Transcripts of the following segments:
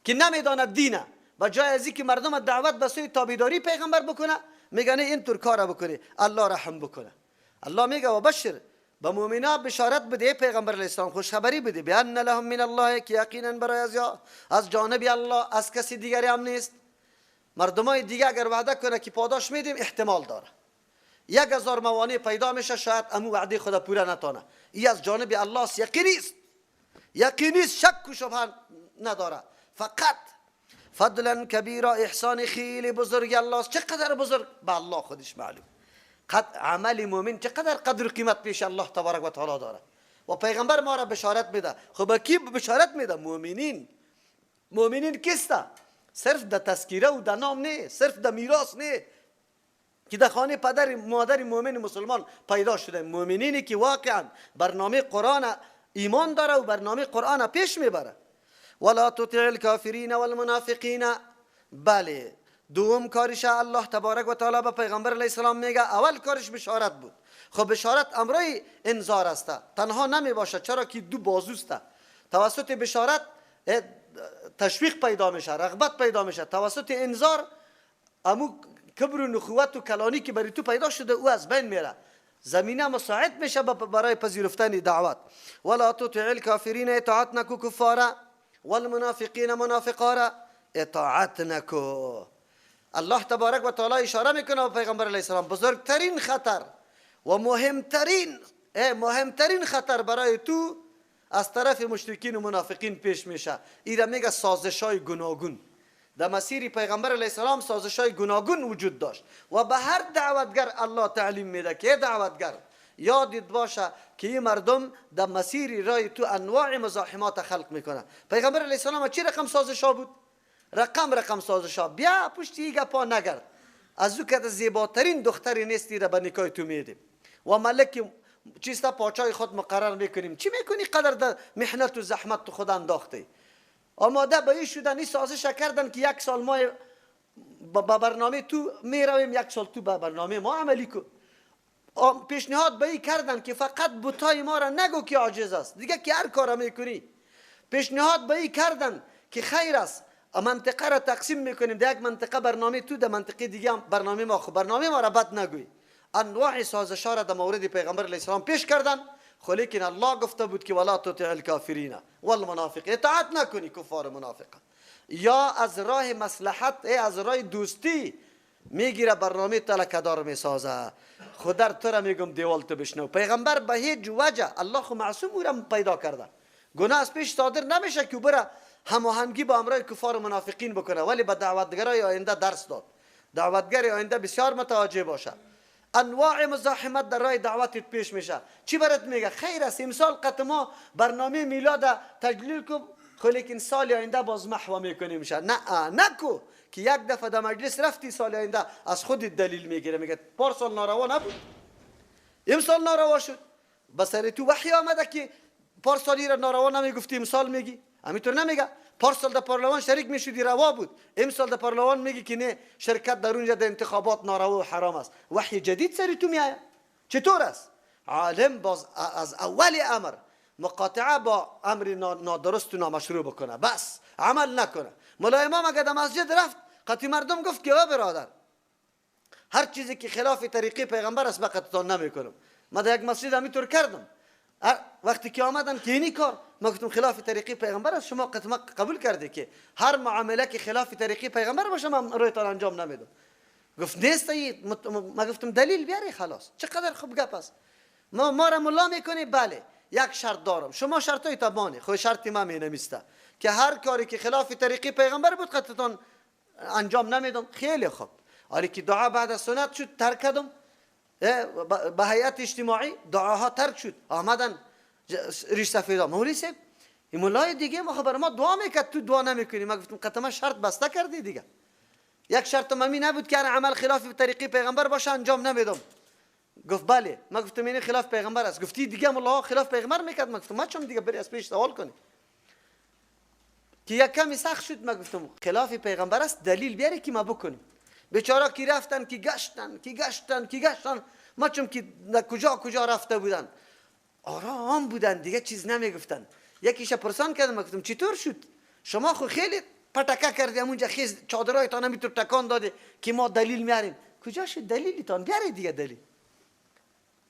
که نمیداند دینه، و جای ازی که مردم دعوت به سوی تابعداری پیغمبر بکنه میگه نه اینطور کار بکنی الله رحم بکنه. الله میگه و بشر به مؤمنا بشارت بده پیغمبر علیه السلام، خوشخبری بده بان لهم من الله که یقینا برای از جانب الله از کسی دیگری هم نیست. مردمای دیگه اگر وعده کنه که پاداش میدیم احتمال داره 1000 موانع پیدا میشه شاید امو وعده خدا پوره نتانه. این از جانب الله است، یقینی است شک و شبهه نداره. فقط فضلا کبیرا احسان خیلی بزرگ الله است. چقدر بزرگ به الله خودش معلوم. عمل مؤمن چقدر قدر و قیمت پیش الله تبارک و تعالی داره. و پیغمبر ما را بشارت میده. خب کی بشارت میده؟ مؤمنین کیستا؟ صرف در تذکیره و در نام نه، صرف در میراث نه که در خانه پدر مادر مؤمن مسلمان پیدا شده. مؤمنینی که واقعا برنامه قرآن ایمان داره و برنامه قرآن پیش میبره. ولا تطع الكافرین والمنافقین. بله دوم کارش الله تبارک و تعالی به پیغمبر علیه السلام میگه اول کارش بشارت بود. خب بشارت امرای انذار است، تنها نمی باشه، چرا که دو بازوست. توسط بشارت تشویق پیدا میشه، رغبت پیدا میشه. توسط انذار امو کبر و نخوت و کلانی که برای تو پیدا شده او از بین میره، زمینه مساعد میشه برای پذیرفتن دعوت. ولا تطع الكافرین اطاعت نکو کفارا والمنافقین منافقارا اطاعت نکو. الله تبارک و تعالی اشاره میکنه به پیغمبر علیه السلام بزرگترین خطر و مهمترین خطر برای تو از طرف مشرکین و منافقین پیش میشه. اینا میگه سازش‌های گوناگون. در مسیر پیغمبر علیه السلام سازش‌های گوناگون وجود داشت و به هر دعوتگر الله تعلیم میده که دعوتگر یادت باشه که این مردم در مسیر راه تو انواع مزاحمات خلق میکنه. پیغمبر علیه السلام چی رقم سازش‌ها بود؟ رقم سازش‌ها. بیا پشت این گپا نگرد، از او که زیباترین دختری نیستی را به نکاح تو میدیم و ملک چیستا پاچای خود مقرر میکنیم. چی میکنی قدر در محنت و زحمت تو خود انداختی؟ آماده به این شدن، این سازش کردن که 1 سال ما با برنامه تو میرویم، 1 سال تو با برنامه ما عملی کن. پیشنهاد به این کردن که فقط بتای ما را نگو که عاجز است، دیگه که هر کار میکنی. پیشنهاد به این کردن که خیر است منطقه را تقسیم میکنیم، در یک منطقه برنامه تو، در منطقه دیگه برنامه ما. خب برنامه ما را بد نگوی. انواع سازش‌ها را در مورد پیغمبر علیه السلام پیش کردن. خب لیکن الله گفته بود که ولا تطع الکافرین والمنافقین، اطاعت نکنی کفار منافقان. یا از راه مصلحت از راه دوستی میگیره برنامه تلکدار میسازه. خدا تو را میگم دیوال تو بشنو. پیغمبر به هیچ وجه الله خو معصوم او را پیدا کرده، گناه از پیش صادر نمیشه که بره هماهنگی با امرای کفار منافقین بکنه. ولی به دعوتگرای آینده درس داد. دعوتگر آینده بسیار متوجه باشه. انواع مزاحمت در راه دعوتت پیش میشه. چی برات میگه؟ خیر است امسال ما برنامه میلاد تجلیل کن، خب لیکن سال آینده باز محو میکنیم میشه. نه نکو که یک دفعه در مجلس رفتی سال آینده از خود دلیل میگیره، میگه پارسال ناروا نبود امسال ناروا شد. بسر تو وحی آمده که پارسالی را ناروا نمیگفتی امسال میگی؟ همینطور نمیگه. پارسال در پارلمان شریک میشدی روا بود، امسال در پارلمان میگی که نه شرکت در اونجا در انتخابات ناروا و حرام است. وحی جدید سری تو میآید. چطور است؟ عالم باز از اول امر مقاطعه با امر نادرست و نامشروع بکنه، بس عمل نکنه. مولای امام اگر در مسجد رفت قطعی مردم گفت که برادر هر چیزی که خلاف طریقه پیغمبر است بقتتان نمیکنم. ما در یک مسجد همینطور کردم. وقتی که آمدن که اینی کار، ما گفتم خلاف طریقه پیغمبر است، شما قبول کرده که هر معامله که خلاف طریقه پیغمبر باشه من رویتان انجام نمیدم. گفت نیست. ما گفتم دلیل بیاری خلاص. چقدر خوب گپ است. ما را ملا میکنی؟ بله یک شرط دارم، شما شرطای تبانه. خود شرطی ما می نمیسته که هر کاری که خلاف طریقه پیغمبر بود قطعتان انجام نمیدم. خیلی خوب. آری که دعا بعد از سنت شد ترک کردم، به هیئت اجتماعی دعاها ترک شد، آمدن ریش سفیدا مولوی صاحب این مولای دیگه ما خبر ما دعا میکرد تو دعا نمیکنی. ما گفتم قطعا شرط بسته کردی دیگه. یک شرط ممی نبود که عمل خلاف طریقه پیغمبر باشه انجام نمیدم. گفت بله. ما گفتم این خلاف پیغمبر است. گفتی دیگه مولا خلاف پیغمبر میکرد. ما گفتم ما چون دیگه بری از پیش سوال کنی که یک کمی سخت شد. ما گفتم خلاف پیغمبر است دلیل بیاری که ما بکنیم. بیچاره کی رفتن کی گشتن ما چون که کجا رفته بودن آرام بودن دیگه چیز نمیگفتن. یکیش پرسان کردم، گفتم چطور شد؟ شما خو خیلی پټکه کردی همونجا خیز چادرایتان میتور تکان داده که ما دلیل میاریم. کجا شد دلیلتان؟ بیاره دیگه دلیل.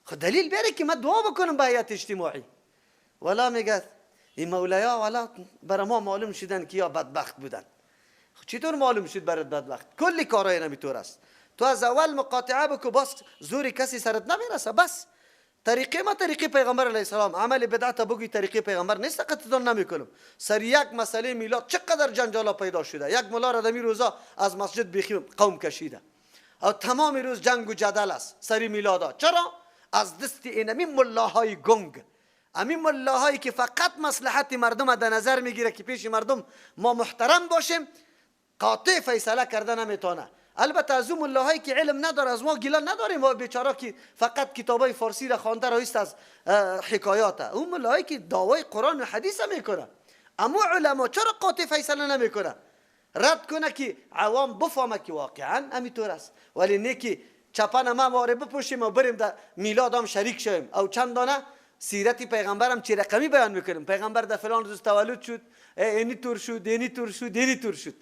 خود دلیل بیاره که من دعا بکنم به هیئت اجتماعی. ولا میگه این مولایا ولا برای ما معلوم شدن که یا بدبخت بودن. چطور معلوم شد برات بدبخت؟ کلی کارای نمیطور است. تو از اول مقاطعه بکو، باز زوری کسی سرت نمیرسه. بس طریقه ما طریقه پیغمبر علیه السلام. عمل بدعت بگوی طریقه پیغمبر نیست، قطعتون نمیکنم. سر یک مسئله میلاد چقدر جنجالا پیدا شده. یک ملا را دمی روزا از مسجد بیخی قوم کشیده و تمام روز جنگ و جدل است سری میلادا. چرا؟ از دست اینمی ملاهای گنگ، همین ملاهایی که فقط مصلحت مردم در نظر میگیره که پیش مردم ما محترم باشیم، قاطع فیصله کرده نمیتونه. البته از اون ملاهایی که علم نداره از ما گیله نداریم، و بیچاره که فقط کتابای فارسی را خوانده رایست از حکایات. اون ملاهایی که دعوای قرآن و حدیث میکنه، اما علما چرا قاطع فیصله نمیکنه؟ رد کنه که عوام بفهمه که واقعا همینطور است. ولی نه که چپن ما واره بپوشیم و بریم در میلاد هم شریک شویم او چند دانه سیرت پیغمبرم چه رقمی بیان میکنیم. پیغمبر در فلان روز تولد شد، اینی طور شد، اینی طور شد، اینی طور شد،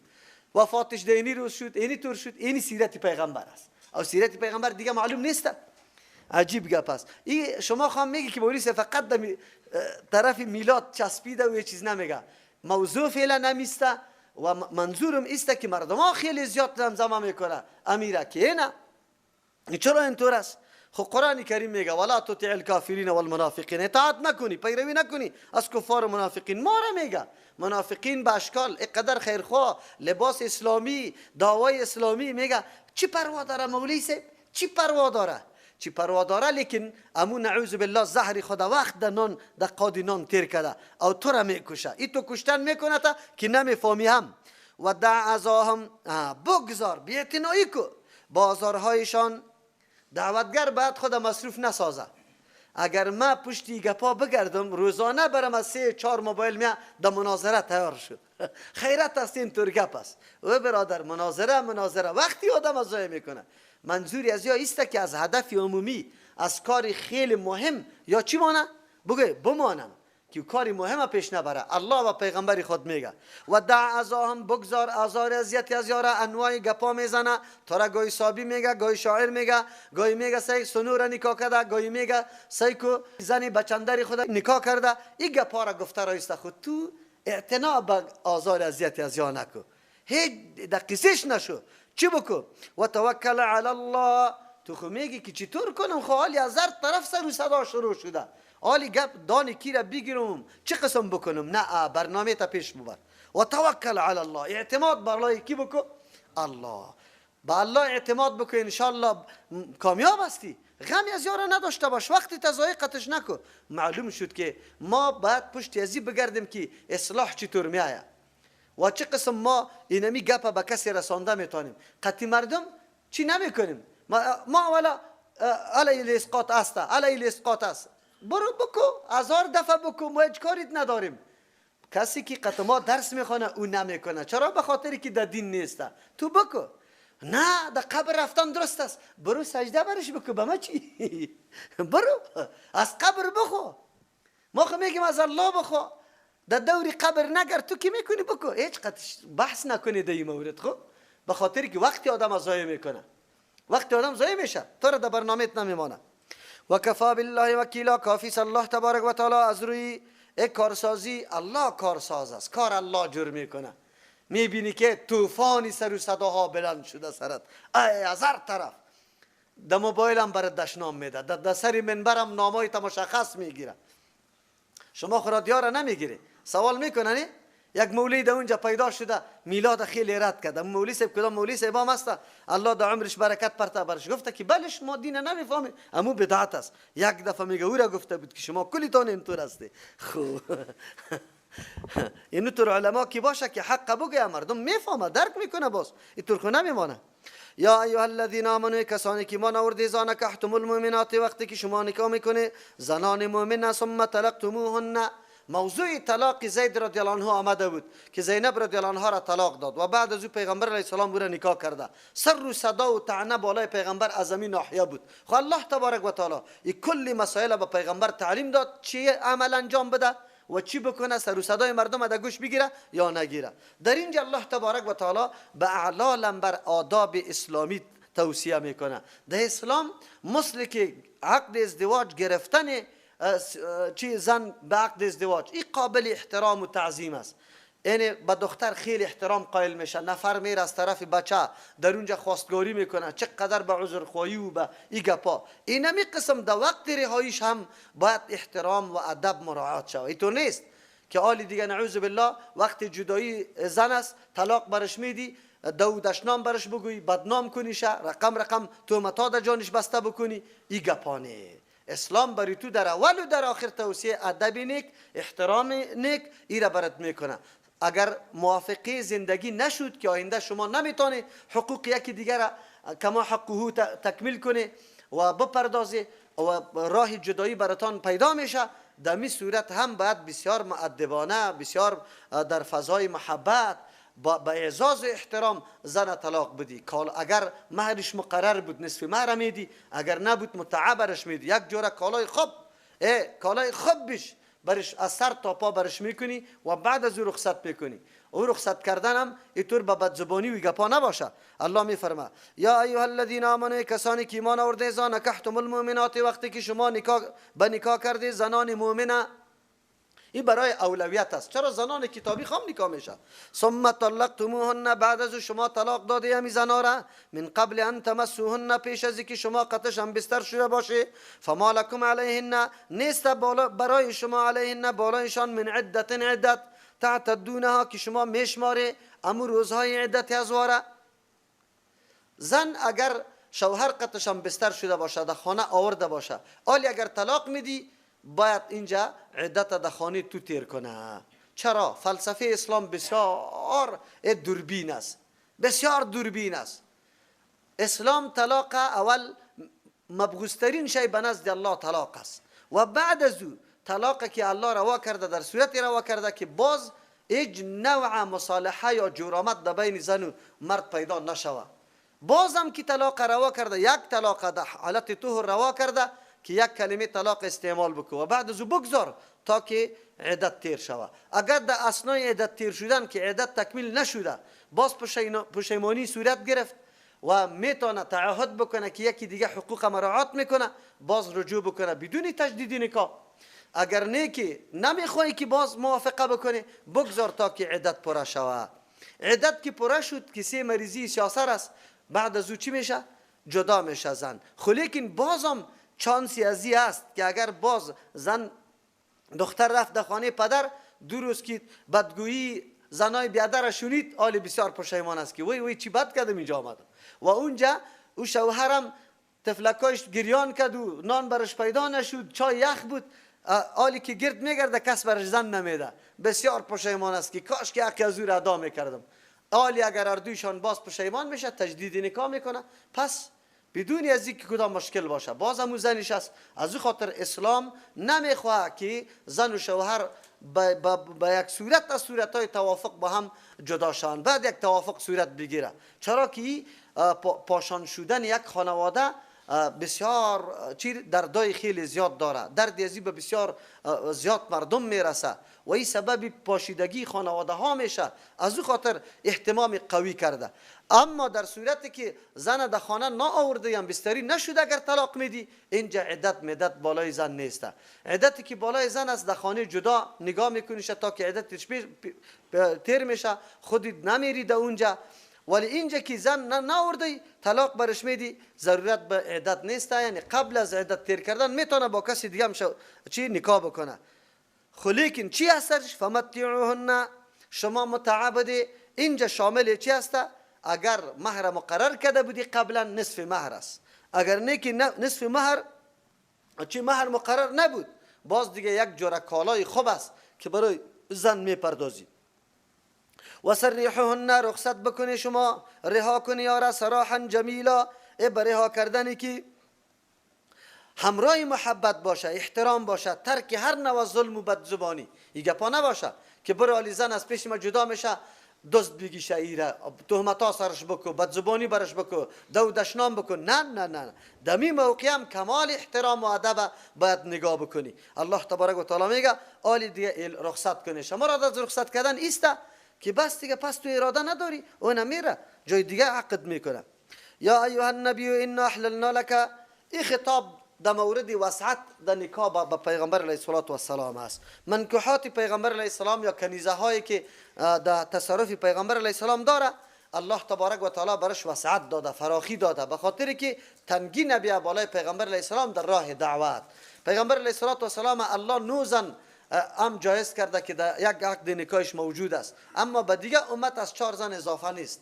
وفاتش در اینی روز شد، اینی طور شد. اینی سیرت پیغمبر است. او سیرت پیغمبر دیگه معلوم نیست. عجیب گپ است. این شما خواهم میگی که مولوی فقط در طرف میلاد چسبیده و یه چیز نمیگه. موضوع فعلا نمیسته و منظورم است که مردم ها خیلی زیاد زمزمه میکنه امیره که نه. چرا اینطور است؟ خب قرآن کریم میگه ولا تطع الکافرین والمنافقین، اطاعت نکنی، پیروی نکنی از کفار و منافقین. ما را میگه منافقین به اشکال اقدر خیرخواه، لباس اسلامی، دعوای اسلامی، میگه چی پروا داره مولوی صاحب؟ چی پروا داره؟ چی پروا داره؟ لیکن امو نعوذ بالله زهر خدا وقت در نان در قادی نان تیر کرده او تو را میکشه. ای تو کشتن میکنه تا که نمیفهمی هم. و دع ازاهم، بگذار بی‌اعتنایی کو بازارهایشان. دعوتگر باید خود مصروف نسازه. اگر ما پشتی گپا بگردم روزانه برم از 3-4 موبایل میا در مناظره تیار شد. خیرت است این طور گپ است. و برادر مناظره وقتی آدم از ضایع میکنه. منظوری از یا است که از هدف عمومی، از کار خیلی مهم یا چی مانه بگه بمانم که کاری مهم پیش نبره. الله و پیغمبر خود میگه و دع ازاهم، بگذار آزار اذیت از یارا. انواع گپا میزنه، تو را گاهی صابی میگه، گاهی شاعر میگه، گاهی میگه سیک سنور نکاح کرده، گاهی میگه سیکو زنی بچندری خود نکاح کرده. این گپا را گفته رایست. خود تو اعتنا به آزار اذیت از یا نکو، هیچ دقیقش نشو. چی بکو؟ و توکل علی الله. تو خو میگی که چطور کنم؟ خو حالی از هر طرف سر و صدا شروع شده. حالی گپ دانی کی را بگیرم چه قسم بکنم؟ نه، برنامه تا پیش ببر. و توکل علی الله، اعتماد بر الله. کی بکو؟ الله. با الله اعتماد بکو، انشالله کامیاب هستی. غمی از یارا نداشته باش، وقتی تضایقتش نکو. معلوم شد که ما باید پشت ازی بگردیم که اصلاح چطور میآید و چه قسم ما اینمی گپ به کسی رسانده میتونیم. قطعی مردم چی نمیکنیم؟ ما اولا علی الاسقاط است، علی الاسقاط است. برو بکو، 1000 دفعه بکو، ما هیچ کاریت نداریم. کسی که قطع ما درس میخونه او نمیکنه. چرا؟ به خاطری که در دین نیسته. تو بکو. نه در قبر رفتن درست است، برو سجده برش بکو. به ما چی؟ برو از قبر بخو. ما خو میگیم از الله بخو. در دوری قبر نگر. تو کی میکنی؟ بکو. هیچ بحث نکنی در این مورد. خب به خاطری که وقتی آدم ضایع میکنه، وقتی آدم ضایع میشه تو را در برنامه‌ت نمیمانه. و کفا بالله وکیلا، کافی است الله تبارک و تعالی از روی کارسازی. الله کارساز است، کار الله جور میکنه. میبینی که طوفانی سر و صداها بلند شده سرت، از هر طرف. در موبایلم برات دشنام میده، در سر منبرم نامای مشخص میگیره. شما خرادیا را نمیگیری. سوال میکنن یک مولوی در اونجا پیدا شده میلاد خیلی رد کرده. مولوی صاحب کدام مولوی صاحب هم است، الله در عمرش برکت پرته برش. گفته که بلش ما دین نمیفهمیم، امو بدعت است. یک دفعه میگه او را گفته بود که شما کلیتون اینطور هستی. خو اینو تو علما کی باشه که حق بگه، مردم میفهمه، درک میکنه، باز اینطور خو نمیمانه. یا ایها الذین آمنوا، کسانی که ایمان آورده، اذا نکحتم المؤمنات، وقتی که شما نکاح میکنه زنان مؤمنه، ثم طلقتموهن. موضوع طلاق زید رضی الله عنه آمده بود که زینب رضی الله عنها را طلاق داد و بعد از او پیغمبر علیه السلام او را نکاح کرده. سر و صدا و طعنه بالای پیغمبر از زمین ناحیه بود. خو الله تبارک و تعالی این کلی مسائل به پیغمبر تعلیم داد چی عمل انجام بده. و چی بکنه، سر و صدای مردم در گوش بگیره یا نگیره. در اینجا الله تبارک و تعالی به اعلی لمبر آداب اسلامی توصیه میکنه. در اسلام مثل که عقد ازدواج گرفتن زن به عقد ازدواج این قابل احترام و تعظیم است. یعنی به دختر خیلی احترام قائل میشه، نفر میره از طرف بچه در اونجا خواستگاری میکنه، چقدر به عذرخواهی و به این گپا. اینمی قسم در وقت رهاییش هم باید احترام و ادب مراعات شود. اینطور نیست که آلی دیگه نعوذ بالله وقت جدایی زن است طلاق برش میدی، دودشنام برش بگویی، بدنام کنیشه، رقم تهمتا در جانش بسته بکنی. این گپانه. اسلام برای تو در اول و در آخر توصیه ادب نیک، احترام نیک ایره برات میکنه. اگر موافقه زندگی نشد که آینده شما نمیتونه حقوق یکی دیگر را کما حقوقو تکمیل کنه و بپردازه و راه جدایی براتان پیدا میشه، در می صورت هم باید بسیار مؤدبانه، بسیار در فضای محبت با اعزاز و احترام زن طلاق بدی. اگر مهرش مقرر بود نصف مهر میدی، اگر نبود متعبرش میدی. یک جوره کالای خوب بیش برش از سر تا پا برش میکنی و بعد از او رخصت میکنی. او رخصت کردن هم اینطور به بدزبانی و گپا نباشه. الله میفرما یا ایها الذین آمنوا، کسانی که ایمان آورده، اذا نکحتم المؤمنات، وقتی که شما نکاح کرده زنان مؤمنه، این برای اولویت است. چرا؟ زنان کتابی خام نکاح میشه. ثم طلقتموهن، بعد از شما طلاق داده همی زنا را، من قبل ان تمسوهن، پیش از که شما قطعش هم بستر شده باشه، فما لکم علیهن، نیست برای شما علیهن بالایشان، من عدت تعتدونها، که شما میشماره امو روزهای عدت ازواره. زن اگر شوهر قطعش هم بستر شده باشه، در خانه آورده باشه، آلی اگر طلاق میدی باید اینجا عدت در خانه تو تیر کنه. چرا؟ فلسفه اسلام بسیار دوربین است، بسیار دوربین است. اسلام طلاق اول مبغوض‌ترین شی به نزد الله طلاق است و بعد از او طلاق که الله روا کرده در صورتی روا کرده که باز هیچ نوع مصالحه یا جرامت در بین زن و مرد پیدا نشوه. بازم که طلاق روا کرده، یک طلاق در حالت طهر روا کرده که یک کلمه طلاق استعمال بکو و بعد از او بگذار تا که عدت تیر شوه. اگر در اثنای عدت تیر شدن که عدت تکمیل نشده باز پشیمانی صورت گرفت و میتونه تعهد بکنه که یکی دیگه حقوق مراعات میکنه، باز رجوع بکنه بدون تجدید نکاح. اگر نه که نمیخوای که باز موافقه بکنه، بگذار تا که عدت پره شوه. عدت که پره شد که سه مریضی سیاسر است، بعد از او چی میشه؟ جدا میشه زن. خو لیکن بازم چانسی ازی است که اگر باز زن دختر رفت در خانه پدر، دو روز که بدگویی زنای بیادر شنید، آلی بسیار پشیمان است که وی چی بد کردم اینجا آمدم. و اونجا او شوهرم تفلکایش گریان کرد و نان برش پیدا نشد، چای یخ بود، آلی که گرد میگرده کس برش زن نمیده، بسیار پشیمان است که کاش که حقی از او را ادا میکردم. آلی اگر اردویشان باز پشیمان میشه، تجدید نکاح میکنه، پس بدون از اینکه کدام مشکل باشه باز هم زنش است. از او خاطر اسلام نمیخواه که زن و شوهر با یک صورت از صورتهای توافق با هم جدا شوند، بعد یک توافق صورت بگیره. چرا که پاشان شدن یک خانواده بسیار دردای خیلی زیاد داره، دردی ازی به بسیار زیاد مردم میرسه و این سبب پاشیدگی خانواده ها میشه. از او خاطر اهتمام قوی کرده. اما در صورتی که زن در خانه نا آورده یا بستری نشده اگر طلاق میدی، اینجا عدت مدت بالای زن نیسته. عدتی که بالای زن است در خانه جدا نگاه میکنیش تا که عدتش تیر میشه، خودت نمیری در اونجا. ولی اینجا که زن ناورده طلاق برش میدی، ضرورت به عدت نیسته، یعنی قبل از عدت تیر کردن میتونه با کسی دیگه هم نکاح بکنه. خو لیکن چی هستش؟ فمتعوهن، شما متعبد اینجا شامل چی هسته؟ اگر مهر مقرر کرده بودی قبلا نصف مهر است، اگر نه که نصف مهر چی مهر مقرر نبود، باز دیگه یک جوره کالای خوب است که برای زن میپردازی. و سریحهن، رخصت بکنی شما، رها کنی یارا سراحا جمیلا، به رها کردنی که همراه محبت باشه، احترام باشه، ترک هر نوع ظلم و بدزبانی. این گپا نباشه که برای علی زن از پیش ما جدا میشه، دزد بگی شعیره، تهمت ها سرش بکو، بدزبانی برش بکو، دشنام بکن. نه نه نه، دمی موقع هم کمال احترام و ادب باید نگاه بکنی. الله تبارک و تعالی میگه آلی دیگه رخصت کنی. شما را از رخصت کردن ایسته که بس دیگه، پس تو اراده نداری، اون میره جای دیگه عقد میکنه. یا ایها النبی انا احللنا لك، این خطاب در مورد وسعت در نکاح با پیغمبر علیه السلام است. منکوحات پیغمبر علیه السلام یا کنیزه هایی که در تصرف پیغمبر علیه السلام داره، الله تبارک و تعالی برش وسعت داده، فراخی داده، به خاطر که تنگی نبیه بالای پیغمبر علیه السلام در راه دعوت. پیغمبر علیه السلام الله 9 زن هم جایز کرده که در یک عقد نکاحش موجود است، اما به دیگه امت از 4 زن اضافه نیست،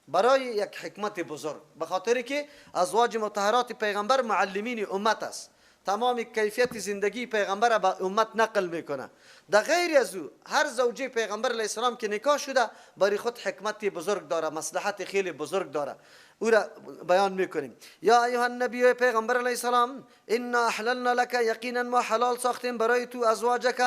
برای یک حکمت بزرگ، به خاطر که ازواج مطهرات پیغمبر معلمین امت است. تمام کیفیت زندگی پیغمبر به امت نقل میکنه. در غیر از او هر زوجه پیغمبر علیه السلام که نکاح شده برای خود حکمت بزرگ داره، مصلحت خیلی بزرگ داره، او را بیان میکنیم. یا ایها النبی پیغمبر علیه السلام انا احللنا لك، یقینا ما حلال ساختیم برای تو ازواجک،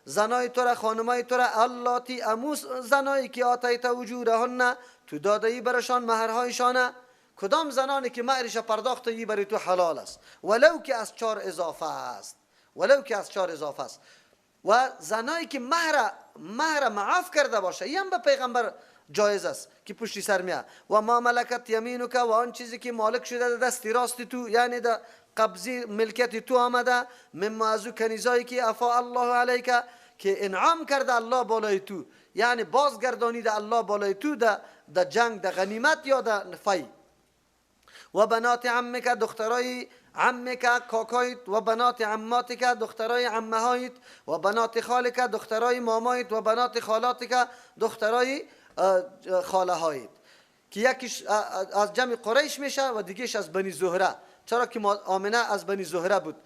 زنای تو را، خانمای تو را، اللاتی اموس، زنایی که آتیت وجورهن، تو دادهی برشان مهرهایشان. کدام زنانی که مهرش پرداخته برای تو حلال است، ولو که از 4 اضافه است، ولو که از 4 اضافه است. و زنایی که مهر معاف کرده باشه، این هم به پیغمبر جایز است که پشتی سر میاد. و ما ملکت یمینک، و آن چیزی که مالک شده دستی راست تو، یعنی در قبضی ملکت تو آمده، مما از او کنیزایی که افا الله علیک، که انعام کرده الله بالای تو، یعنی بازگردانید الله بالای تو در جنگ، در غنیمت یا در فی. و بنات عمک، دخترای عمک کاکایت، و بنات عماتک، دخترای عمهایت، و بنات خالک، دخترای مامایت، و بنات خالاتک، دخترای خاله هایت، که یکیش از جمع قریش میشه و دیگهش از بنی زهره، چرا که آمنه از بنی زهره بود.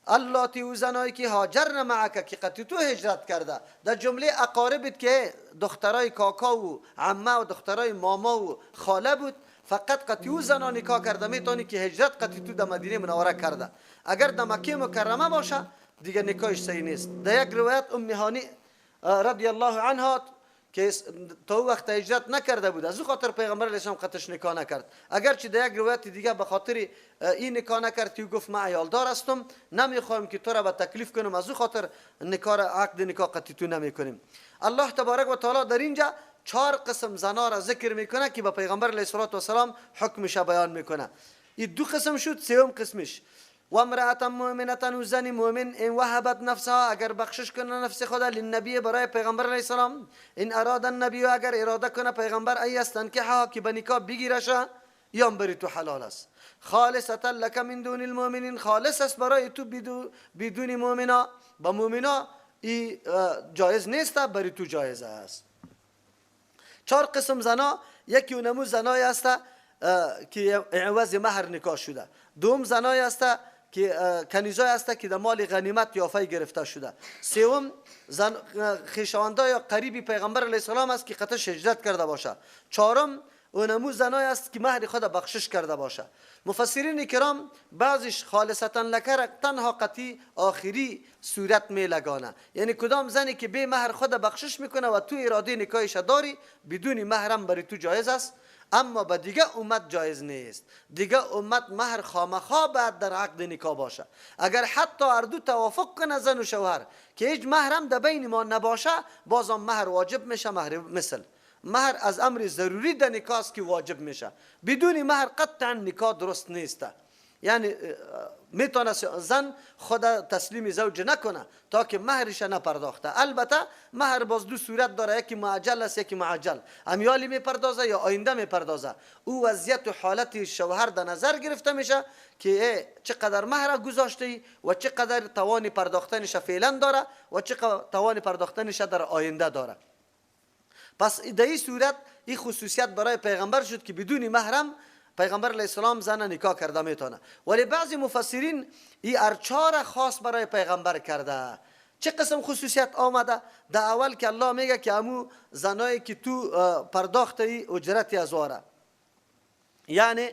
اللاتی، او زنایی که هاجرن معک، که قطع تو هجرت کرده. در جمله اقاربت که دخترای کاکا و عمه و دخترای ماما و خاله بود، فقط قطع او زنا نکاح کرده میتونی که هجرت قطع تو در مدینه منوره کرده. اگر در مکه مکرمه باشه دیگه نکاحش صحیح نیست. در یک روایت ام هانی رضی الله عنها که تا وقت هجرت نکرده بود، از او خاطر پیغمبر علیه السلام قطعش نکاح نکرد. اگرچه در یک روایت دیگه به خاطر این نکاح نکرد که گفت من عیالدار هستم، نمیخوایم که تو را به تکلیف کنم، از او خاطر عقد نکاح قطعی تو نمیکنیم. الله تبارک و تعالی در اینجا 4 قسم زنا را ذکر میکنه که به پیغمبر علیه السلام حکمش بیان میکنه. این 2 قسم شد. 3م قسمش و امرأة مؤمنة، و زن مؤمن، این وهبت نفسها، اگر بخشش کنه نفس خود، للنبی، برای پیغمبر علیه السلام، این اراد النبی، اگر اراده کنه پیغمبر، ای استنکحها، که به نکاح بگیرشه، یا بری تو حلال است. خالصة لك من دون المؤمنین، خالص است برای تو بدون مؤمنا، با مؤمنا ای جایز نیست، بری تو جایز است. 4 قسم زنا. یکی اونمو زنای است که عوض مهر نکاح شده. دوم زنای است که کنیزای است که در مال غنیمت یا فی گرفته شده. سوم خویشاوندای یا قریبی پیغمبر علیه السلام است که قطعش هجرت کرده باشه. 4م اونمو زنای است که مهر خود بخشش کرده باشه. مفسرین کرام بعضیش خالصتا لکه تنها قطعی آخری صورت می لگانه، یعنی کدام زنی که به مهر خود بخشش میکنه و تو اراده نکاحش داری، بدون مهرم برای تو جایز است، اما به دیگه امت جایز نیست. دیگه امت مهر خامخا باید در عقد نکاح باشه. اگر حتی هر دو توافق کنه زن و شوهر که هیچ مهرم در بین ما نباشه، بازم مهر واجب میشه. مهر مثل مهر از امر ضروری در نکاح است که واجب میشه. بدون مهر قطعا نکاح درست نیست. یعنی میتونه زن خود تسلیم زوج نکنه تا که مهرش نپرداخته. البته مهر باز 2 صورت داره، یکی معجل است یکی معجل. امیالی میپردازه یا آینده میپردازه. او وضعیت و حالت شوهر در نظر گرفته میشه که چقدر مهر گذاشته و چقدر توان پرداختنش فعلا داره و چقدر توان پرداختنش در آینده داره. پس در این صورت این خصوصیت برای پیغمبر شد که بدون محرم پیغمبر علیه السلام زن نکاح کرده میتونه. ولی بعضی مفسرین این ارچار خاص برای پیغمبر کرده. چه قسم خصوصیت آمده؟ در اول که الله میگه که امو زنایی که تو پرداخته اجرتی از واره، یعنی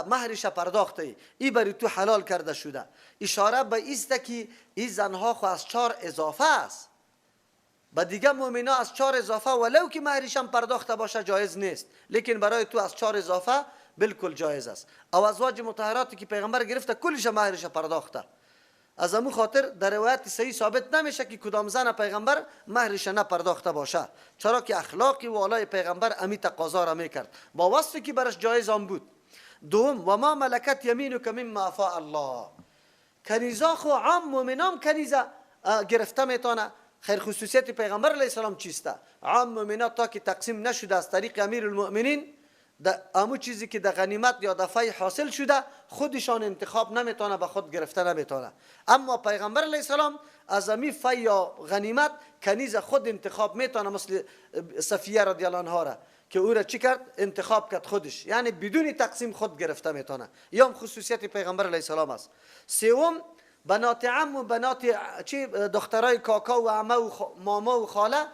مهرش پرداخته ای برای تو حلال کرده شده. اشاره به ایست که این زنها خو از 4 اضافه است. با دیگه مؤمنا از 4 اضافه ولو که مهرش هم پرداخته باشه جایز نیست، لیکن برای تو از 4 اضافه بالکل جایز است. او ازواج مطهراتی که پیغمبر گرفته کلش مهرش پرداخته. از امو خاطر در روایت صحیح ثابت نمیشه که کدام زن پیغمبر مهرش نپرداخته باشه، چرا که اخلاقی و والای پیغمبر امی تقاضا را میکرد با وصفی که برش جایز آن بود. دوم و ما ملکت یمینک مما افاء الله، کنیزا خو عام مؤمنان کنیزا گرفته میتونه. خیر خصوصیت پیغمبر علیه السلام چیسته؟ عام مؤمنات تا که تقسیم نشده از طریق امیر المؤمنین، امو چیزی که در غنیمت یا دفعه حاصل شده خودشان انتخاب نمیتونه، به خود گرفته نمیتونه. اما پیغمبر علیه السلام از امی فی یا غنیمت کنیز خود انتخاب میتونه، مثل صفیه رضی الله عنها را که او را چی کرد؟ انتخاب کرد خودش، یعنی بدون تقسیم خود گرفته میتونه. یا خصوصیت پیغمبر علیه السلام است. سوم بنات عم و بنات چی دخترای کاکا و عمه و ماما و خاله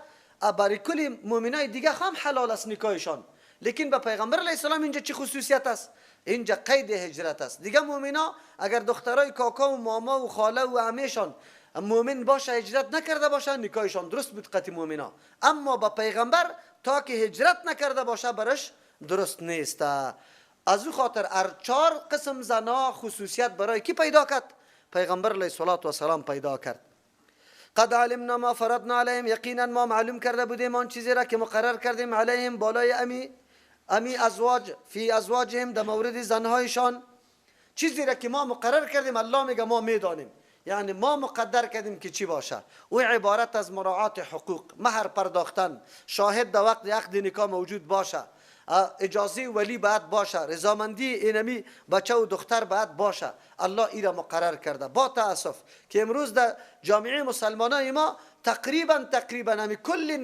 برای کل مؤمنای دیگه هم حلال است نکاحشان، لیکن به پیغمبر علیه السلام اینجا چی خصوصیت است؟ اینجا قید هجرت است. دیگه مؤمنا اگر دخترای کاکا و ماما و خاله و عمهشان مؤمن باشه هجرت نکرده باشه نکاحشان درست بود قطعی مؤمنا، اما با پیغمبر تا که هجرت نکرده باشه برش درست نیست. از او خاطر هر 4 قسم زنا خصوصیت برای کی پیدا کرد؟ پیغمبر علیه السلام پیدا کرد. قد علمنا ما فرضنا علیهم، یقینا ما معلوم کرده بودیم آن چیزی را که مقرر کردیم علیهم بالای امی ازواج فی ازواجهم، در مورد زنهایشان. چیزی را که ما مقرر کردیم الله میگه ما میدانیم، یعنی ما مقدر کردیم که چی باشه. او عبارت از مراعات حقوق، مهر پرداختن، شاهد در وقت عقد نکاح موجود باشه، اجازه ولی باید باشه، رضامندی اینمی بچه و دختر باید باشه. الله ای را مقرر کرده. با تاسف که امروز در جامعه مسلمانان ما تقریبا همی کل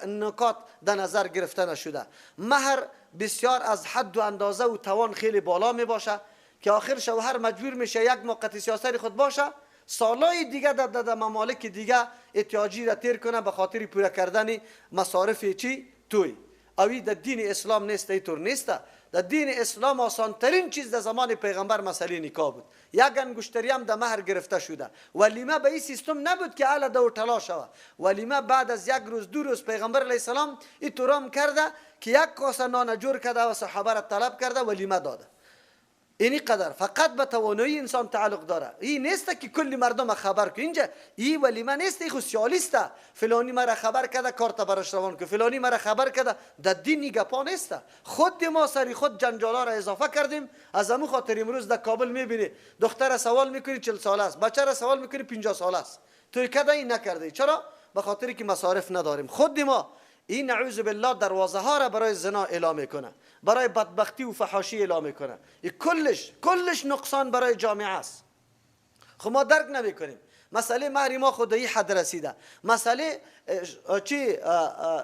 نکات در نظر گرفته نشده. مهر بسیار از حد و اندازه و توان خیلی بالا می باشه که آخر شوهر مجبور میشه یک موقت سیاسی خود باشه، سالای دیگه در ممالک دیگه احتیاجی را تیر کنه به خاطر پورا کردن مصارف چی توی. اوی در دین اسلام نیست، اینطور نیست. در دین اسلام آسان ترین چیز در زمان پیغمبر مسئله نکاح بود. یک انگشتری هم در مهر گرفته شده. ولیمه به این سیستم نبود که اله دو طلا شود. ولیمه بعد از 1 روز 2 روز پیغمبر علیه السلام اینطورام کرده که 1 کاسه نان جور کرده و صحابه را طلب کرده ولیمه داده. اینی قدر فقط به توانایی انسان تعلق داره. این نیست که کلی مردم خبر کنه. اینجا این ولیمه نیست، این خوشیالیسته. فلانی مرا خبر کرده کارت برش روان که فلانی مرا خبر کرده. در دین گپا نیست. خود ما سری خود جنجالا را اضافه کردیم. از همون خاطر امروز در کابل میبینی دختر سوال میکنی 40 ساله است، بچه را سوال میکنی 50 ساله است. توی کده این نکرده. چرا؟ به خاطر که مصارف نداریم. خود ما این نعوذ بالله دروازه ها را برای زنا اعلام میکنه، برای بدبختی و فحاشی اعلام میکنه. این کلش نقصان برای جامعه است. خب ما درک نمیکنیم. مسئله مهر ما خود این حد رسیده. مسئله چی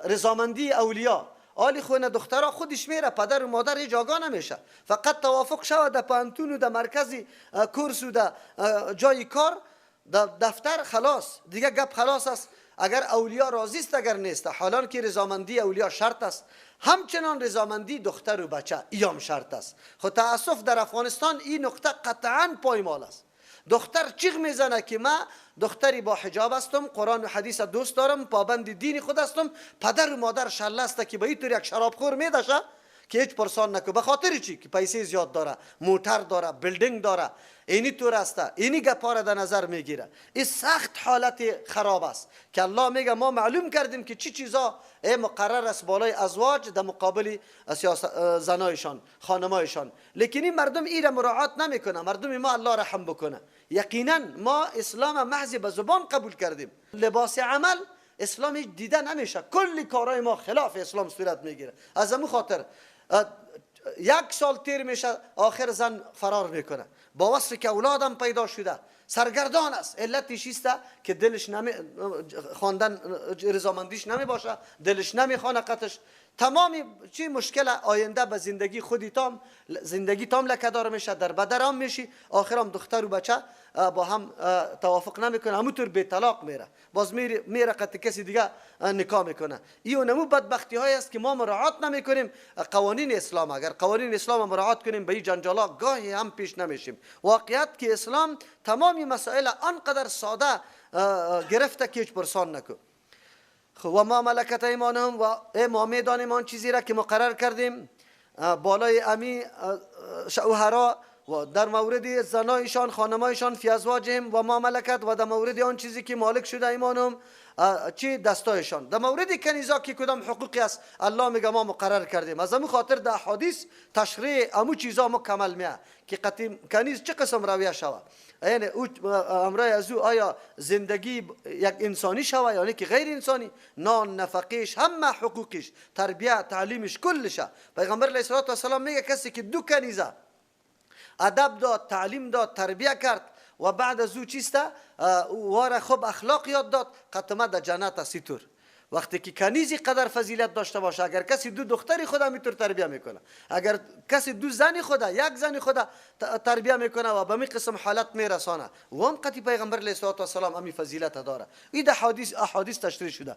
رضامندی اولیا، آلی خونه دخترها خودش میره، پدر و مادر جاگا نمیشه. فقط توافق شود در پانتون و در مرکزی کورس و در جای کار دفتر خلاص دیگه گپ خلاص است. اگر اولیا راضی است اگر نیست، حالان که رضامندی اولیا شرط است، همچنان رضامندی دختر و بچه ایام شرط است. خود تاسف در افغانستان این نقطه قطعا پایمال است. دختر چیغ میزنه که من دختری با حجاب هستم، قرآن و حدیث دوست دارم، پابند دین خود هستم، پدر و مادر شله است که به این طور یک شرابخور میدشه که هیچ پرسان نکو. به خاطر چی؟ که پیسه زیاد داره، موتر داره، بیلدینگ داره، اینی طور است، اینی گپا را در نظر میگیره. این سخت حالت خراب است که الله میگه ما معلوم کردیم که چی چیزا مقرر است بالای ازواج در مقابل زنایشان، خانمایشان. لیکن این مردم این را مراعات نمیکنه. مردم ما الله رحم بکنه. یقینا ما اسلام محض به زبان قبول کردیم، لباس عمل اسلام هیچ دیده نمیشه. کلی کارهای ما خلاف اسلام صورت میگیره. از همون خاطر 1 سال تیر میشه آخر زن فرار میکنه با وصف که اولادم پیدا شده، سرگردان است. علتش است که دلش خواندن رضامندیش نمی باشه، دلش نمیخوانه قطش. تمامی چی مشکل آینده به زندگی تام لکه‌دار میشه، در بدرام میشی. آخرام دختر و بچه با هم توافق نمیکنه، همونطور به طلاق میره، باز میره قطع کسی دیگه نکاح میکنه. این نمو بدبختی های است که ما مراعات نمیکنیم قوانین اسلام. اگر قوانین اسلام مراعات کنیم به این جنجالا گاهی هم پیش نمیشیم. واقعیت که اسلام تمامی مسائل آنقدر ساده گرفته که هیچ پرسان نکن. و ما ملکت ایمانهم، و ای ما میدانیم آن چیزی را که مقرر کردیم بالای امی شوهرا و در مورد زنایشان خانمایشان فی ازواجهم و ما ملکت، و در مورد آن چیزی که مالک شده ایمانهم چی دستایشان. در مورد کنیزا که کدام حقوقی است الله میگه ما مقرر کردیم. از همون خاطر در حدیث تشریع امو چیزا مکمل میه که کنیز چه قسم رویه شود، یعنی امرای از او آیا زندگی یک انسانی شود یعنی که غیر انسانی، نان نفقیش همه حقوقش تربیت تعلیمش کلشه. پیغمبر علیه السلام میگه کسی که دو کنیزه ادب داد تعلیم داد تربیه کرد و بعد از او چیسته واره خوب اخلاق یاد داد قطمه در جنت است. طور وقتی که کنیزی قدر فضیلت داشته باشه، اگر کسی دو دختری خدا میتور تربیه میکنه، اگر کسی دو زنی خدا یک زنی خدا تربیه میکنه و به می قسم حالت میرسانه و هم قطعی پیغمبر علیه السلام امی فضیلت داره. این در احادیث تشریح شده.